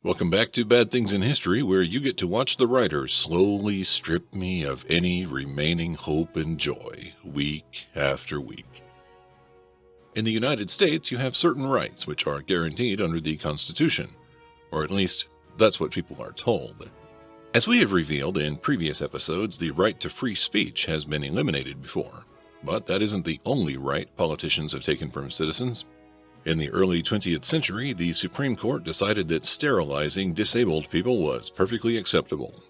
Welcome back to Bad Things in History, where you get to watch the writers slowly strip me of any remaining hope and joy, week after week. In the United States, you have certain rights which are guaranteed under the Constitution, or at least that's what people are told. As we have revealed in previous episodes, the right to free speech has been eliminated before, but that isn't the only right politicians have taken from citizens. In the early 20th century, the Supreme Court decided that sterilizing disabled people was perfectly acceptable.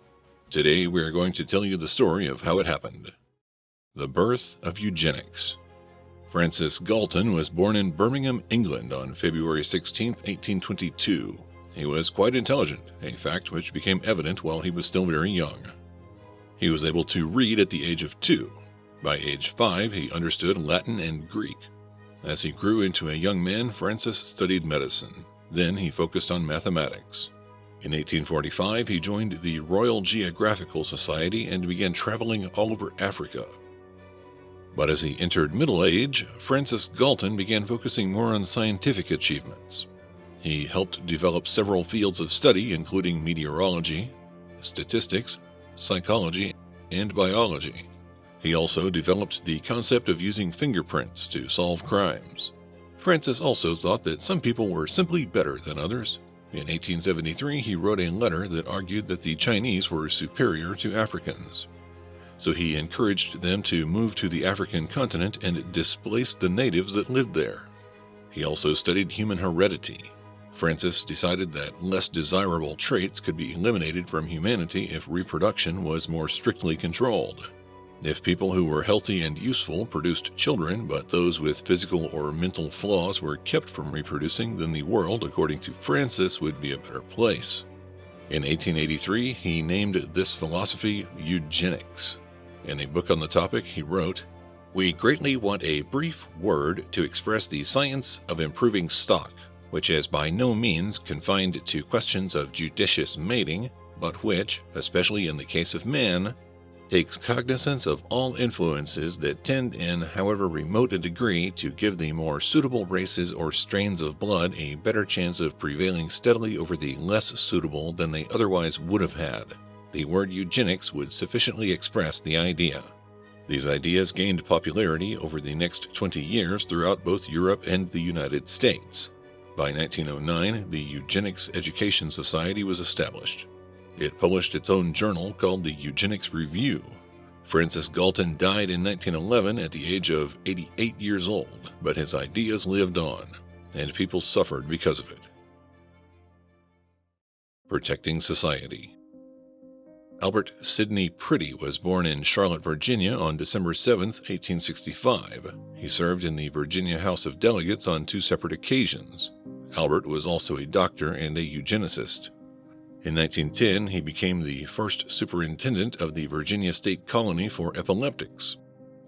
Today, we are going to tell you the story of how it happened. The birth of eugenics. Francis Galton was born in Birmingham, England on February 16, 1822. He was quite intelligent, a fact which became evident while he was still very young. He was able to read at the age of 2. By age 5, he understood Latin and Greek. As he grew into a young man, Francis studied medicine. Then he focused on mathematics. In 1845, he joined the Royal Geographical Society and began traveling all over Africa. But as he entered middle age, Francis Galton began focusing more on scientific achievements. He helped develop several fields of study, including meteorology, statistics, psychology, and biology. He also developed the concept of using fingerprints to solve crimes. Francis also thought that some people were simply better than others. In 1873, he wrote a letter that argued that the Chinese were superior to Africans. So he encouraged them to move to the African continent and displace the natives that lived there. He also studied human heredity. Francis decided that less desirable traits could be eliminated from humanity if reproduction was more strictly controlled. If people who were healthy and useful produced children, but those with physical or mental flaws were kept from reproducing, then the world, according to Francis, would be a better place. In 1883, he named this philosophy eugenics. In a book on the topic, he wrote, "We greatly want a brief word to express the science of improving stock, which is by no means confined to questions of judicious mating, but which, especially in the case of man, takes cognizance of all influences that tend in however remote a degree to give the more suitable races or strains of blood a better chance of prevailing steadily over the less suitable than they otherwise would have had. The word eugenics would sufficiently express the idea." These ideas gained popularity over the next 20 years throughout both Europe and the United States. By 1909, the Eugenics Education Society was established. It published its own journal called the Eugenics Review. Francis Galton died in 1911 at the age of 88 years old, but his ideas lived on, and people suffered because of it. Protecting society. Albert Sidney Priddy was born in Charlotte, Virginia on December 7, 1865. He served in the Virginia House of Delegates on 2 separate occasions. Albert was also a doctor and a eugenicist. In 1910, he became the first superintendent of the Virginia State Colony for Epileptics.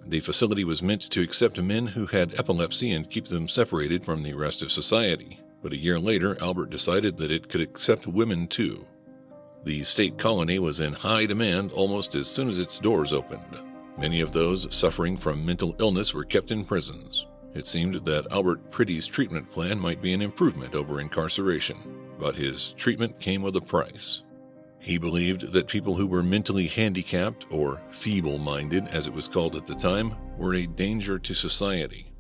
The facility was meant to accept men who had epilepsy and keep them separated from the rest of society, but a year later, Albert decided that it could accept women too. The state colony was in high demand almost as soon as its doors opened. Many of those suffering from mental illness were kept in prisons. It seemed that Albert Priddy's treatment plan might be an improvement over incarceration, but his treatment came with a price. He believed that people who were mentally handicapped, or feeble-minded as it was called at the time, were a danger to society.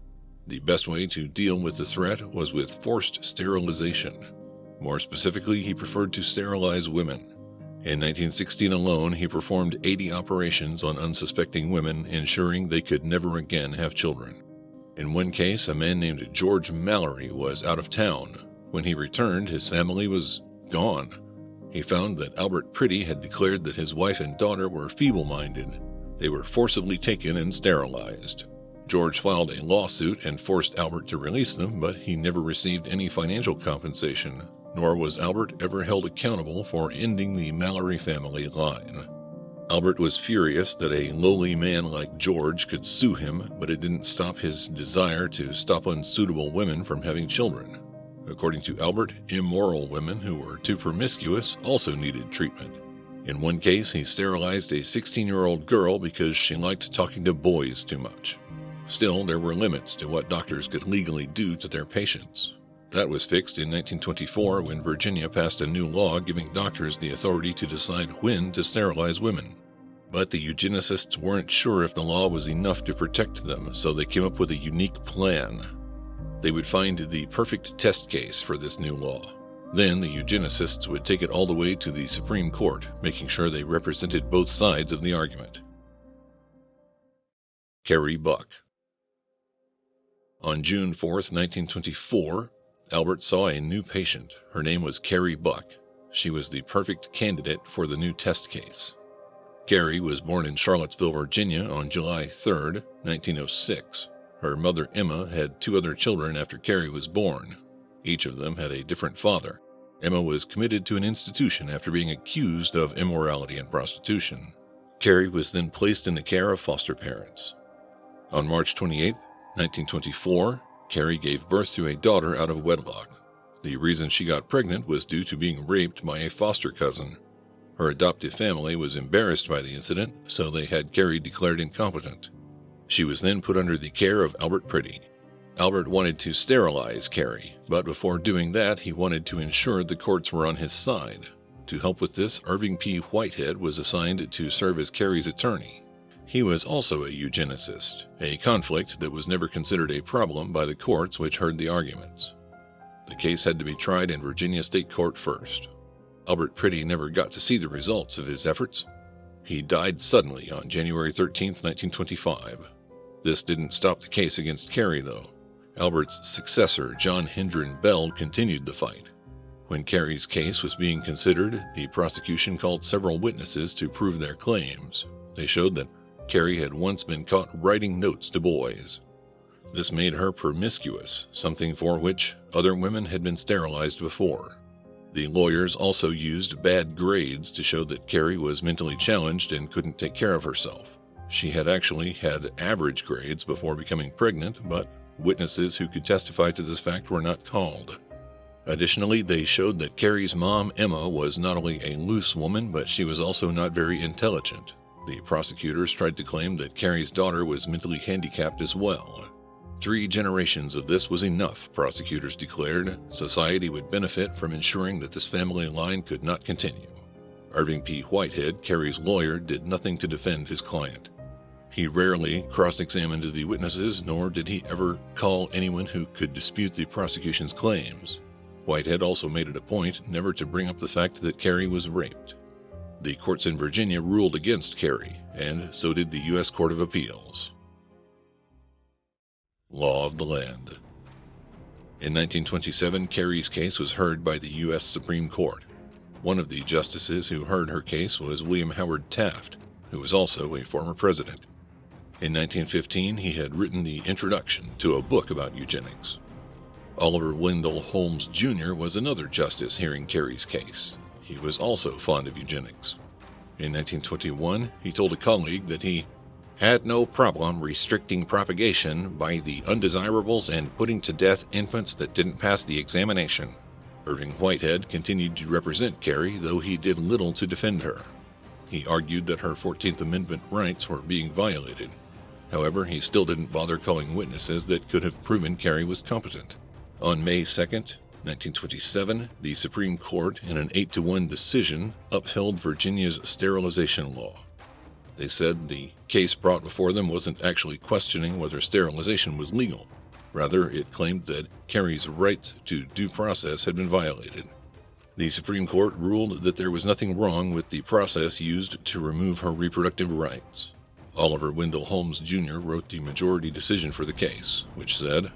The best way to deal with the threat was with forced sterilization. More specifically, he preferred to sterilize women. In 1916 alone, he performed 80 operations on unsuspecting women, ensuring they could never again have children. In one case, a man named George Mallory was out of town. When he returned, his family was gone. He found that Albert Priddy had declared that his wife and daughter were feeble-minded. They were forcibly taken and sterilized. George filed a lawsuit and forced Albert to release them, but he never received any financial compensation, nor was Albert ever held accountable for ending the Mallory family line. Albert was furious that a lowly man like George could sue him, but it didn't stop his desire to stop unsuitable women from having children. According to Albert, immoral women who were too promiscuous also needed treatment. In one case, he sterilized a 16-year-old girl because she liked talking to boys too much. Still, there were limits to what doctors could legally do to their patients. That was fixed in 1924 when Virginia passed a new law giving doctors the authority to decide when to sterilize women. But the eugenicists weren't sure if the law was enough to protect them, so they came up with a unique plan. They would find the perfect test case for this new law. Then the eugenicists would take it all the way to the Supreme Court, making sure they represented both sides of the argument. Carrie Buck. On June 4, 1924, Albert saw a new patient. Her name was Carrie Buck. She was the perfect candidate for the new test case. Carrie was born in Charlottesville, Virginia on July 3, 1906. Her mother, Emma, had 2 other children after Carrie was born. Each of them had a different father. Emma was committed to an institution after being accused of immorality and prostitution. Carrie was then placed in the care of foster parents. On March 28, 1924, Carrie gave birth to a daughter out of wedlock. The reason she got pregnant was due to being raped by a foster cousin. Her adoptive family was embarrassed by the incident, so they had Carrie declared incompetent. She was then put under the care of Albert Priddy. Albert wanted to sterilize Carrie, but before doing that, he wanted to ensure the courts were on his side. To help with this, Irving P. Whitehead was assigned to serve as Carrie's attorney. He was also a eugenicist, a conflict that was never considered a problem by the courts which heard the arguments. The case had to be tried in Virginia State Court first. Albert Priddy never got to see the results of his efforts. He died suddenly on January 13, 1925. This didn't stop the case against Carrie, though. Albert's successor, John Hendren Bell, continued the fight. When Carrie's case was being considered, the prosecution called several witnesses to prove their claims. They showed that Carrie had once been caught writing notes to boys. This made her promiscuous, something for which other women had been sterilized before. The lawyers also used bad grades to show that Carrie was mentally challenged and couldn't take care of herself. She had actually had average grades before becoming pregnant, but witnesses who could testify to this fact were not called. Additionally, they showed that Carrie's mom, Emma, was not only a loose woman, but she was also not very intelligent. The prosecutors tried to claim that Carrie's daughter was mentally handicapped as well. 3 generations of this was enough, prosecutors declared. Society would benefit from ensuring that this family line could not continue. Irving P. Whitehead, Carrie's lawyer, did nothing to defend his client. He rarely cross-examined the witnesses, nor did he ever call anyone who could dispute the prosecution's claims. Whitehead also made it a point never to bring up the fact that Carrie was raped. The courts in Virginia ruled against Carrie, and so did the U.S. Court of Appeals. Law of the Land. In 1927, Carrie's case was heard by the U.S. Supreme Court. One of the justices who heard her case was William Howard Taft, who was also a former president. In 1915, he had written the introduction to a book about eugenics. Oliver Wendell Holmes, Jr. was another justice hearing Carrie's case. He was also fond of eugenics. In 1921, he told a colleague that he had no problem restricting propagation by the undesirables and putting to death infants that didn't pass the examination. Irving Whitehead continued to represent Carrie, though he did little to defend her. He argued that her 14th Amendment rights were being violated. However, he still didn't bother calling witnesses that could have proven Carrie was competent. On May 2nd, 1927, the Supreme Court, in an 8-1 decision, upheld Virginia's sterilization law. They said the case brought before them wasn't actually questioning whether sterilization was legal. Rather, it claimed that Carrie's right to due process had been violated. The Supreme Court ruled that there was nothing wrong with the process used to remove her reproductive rights. Oliver Wendell Holmes, Jr. wrote the majority decision for the case, which said,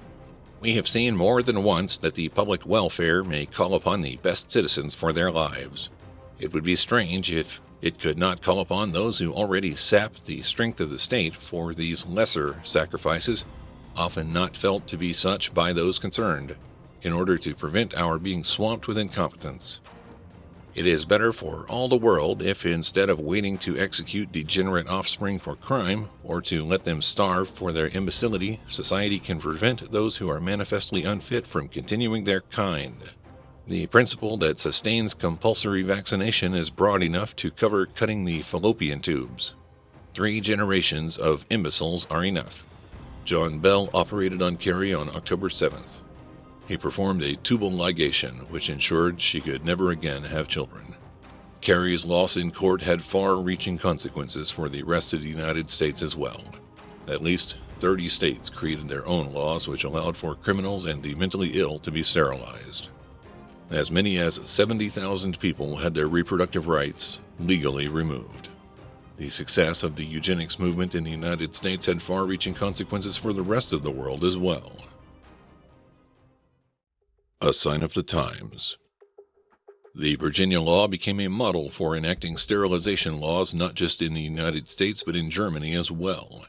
"We have seen more than once that the public welfare may call upon the best citizens for their lives. It would be strange if it could not call upon those who already sap the strength of the state for these lesser sacrifices, often not felt to be such by those concerned, in order to prevent our being swamped with incompetence. It is better for all the world if, instead of waiting to execute degenerate offspring for crime, or to let them starve for their imbecility, society can prevent those who are manifestly unfit from continuing their kind. The principle that sustains compulsory vaccination is broad enough to cover cutting the fallopian tubes. 3 generations of imbeciles are enough." John Bell operated on Carrie on October 7th. He performed a tubal ligation, which ensured she could never again have children. Carrie's loss in court had far-reaching consequences for the rest of the United States as well. At least 30 states created their own laws which allowed for criminals and the mentally ill to be sterilized. As many as 70,000 people had their reproductive rights legally removed. The success of the eugenics movement in the United States had far-reaching consequences for the rest of the world as well. A sign of the times. The Virginia law became a model for enacting sterilization laws not just in the United States but in Germany as well.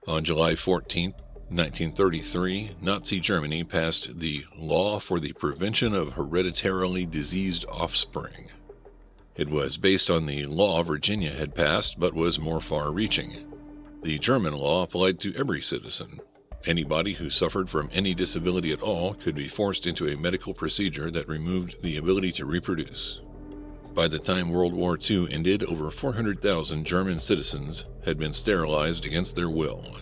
On July 14, 1933, Nazi Germany passed the Law for the Prevention of Hereditarily Diseased Offspring. It was based on the law Virginia had passed but was more far-reaching. The German law applied to every citizen. Anybody who suffered from any disability at all could be forced into a medical procedure that removed the ability to reproduce. By the time World War II ended, over 400,000 German citizens had been sterilized against their will.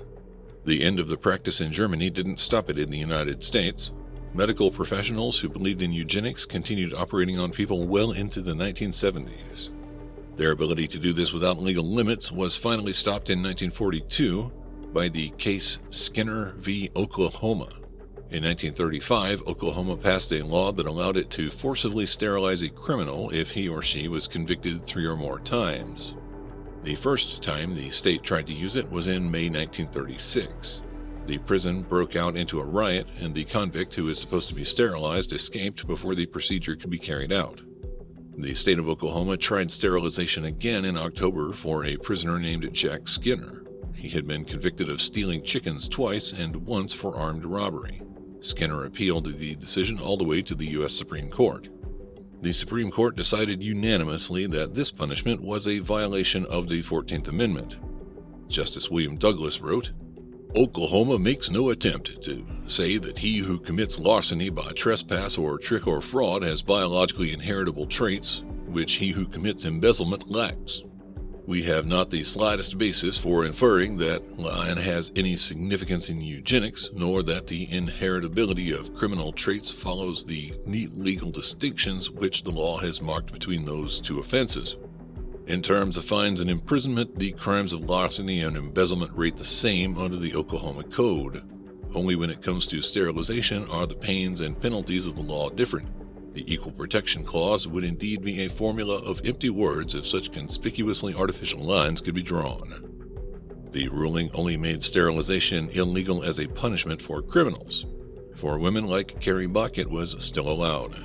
The end of the practice in Germany didn't stop it in the United States. Medical professionals who believed in eugenics continued operating on people well into the 1970s. Their ability to do this without legal limits was finally stopped in 1942 by the case Skinner v. Oklahoma. In 1935, Oklahoma passed a law that allowed it to forcibly sterilize a criminal if he or she was convicted 3 or more times. The first time the state tried to use it was in May 1936. The prison broke out into a riot, and the convict who was supposed to be sterilized escaped before the procedure could be carried out. The state of Oklahoma tried sterilization again in October for a prisoner named Jack Skinner. He had been convicted of stealing chickens twice and once for armed robbery. Skinner appealed the decision all the way to the U.S. Supreme Court. The Supreme Court decided unanimously that this punishment was a violation of the 14th Amendment. Justice William Douglas wrote, "Oklahoma makes no attempt to say that he who commits larceny by trespass or trick or fraud has biologically inheritable traits which he who commits embezzlement lacks. We have not the slightest basis for inferring that line has any significance in eugenics, nor that the inheritability of criminal traits follows the neat legal distinctions which the law has marked between those two offenses. In terms of fines and imprisonment, the crimes of larceny and embezzlement rate the same under the Oklahoma Code. Only when it comes to sterilization are the pains and penalties of the law different. The Equal Protection Clause would indeed be a formula of empty words if such conspicuously artificial lines could be drawn." The ruling only made sterilization illegal as a punishment for criminals. For women like Carrie Buck, it was still allowed.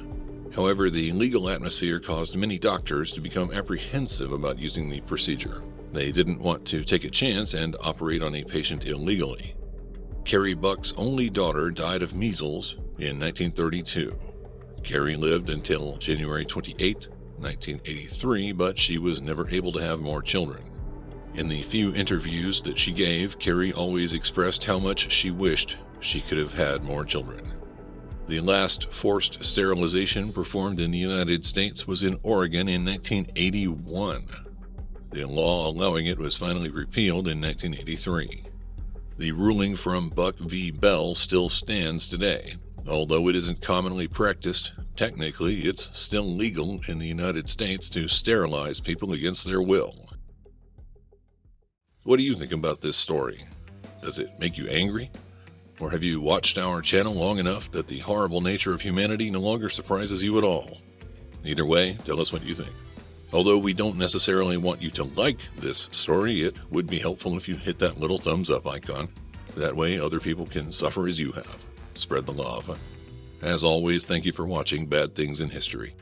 However, the legal atmosphere caused many doctors to become apprehensive about using the procedure. They didn't want to take a chance and operate on a patient illegally. Carrie Buck's only daughter died of measles in 1932. Carrie lived until January 28, 1983, but she was never able to have more children. In the few interviews that she gave, Carrie always expressed how much she wished she could have had more children. The last forced sterilization performed in the United States was in Oregon in 1981. The law allowing it was finally repealed in 1983. The ruling from Buck v. Bell still stands today. Although it isn't commonly practiced, technically it's still legal in the United States to sterilize people against their will. What do you think about this story? Does it make you angry? Or have you watched our channel long enough that the horrible nature of humanity no longer surprises you at all? Either way, tell us what you think. Although we don't necessarily want you to like this story, it would be helpful if you hit that little thumbs up icon. That way other people can suffer as you have. Spread the love. As always, thank you for watching Bad Things in History.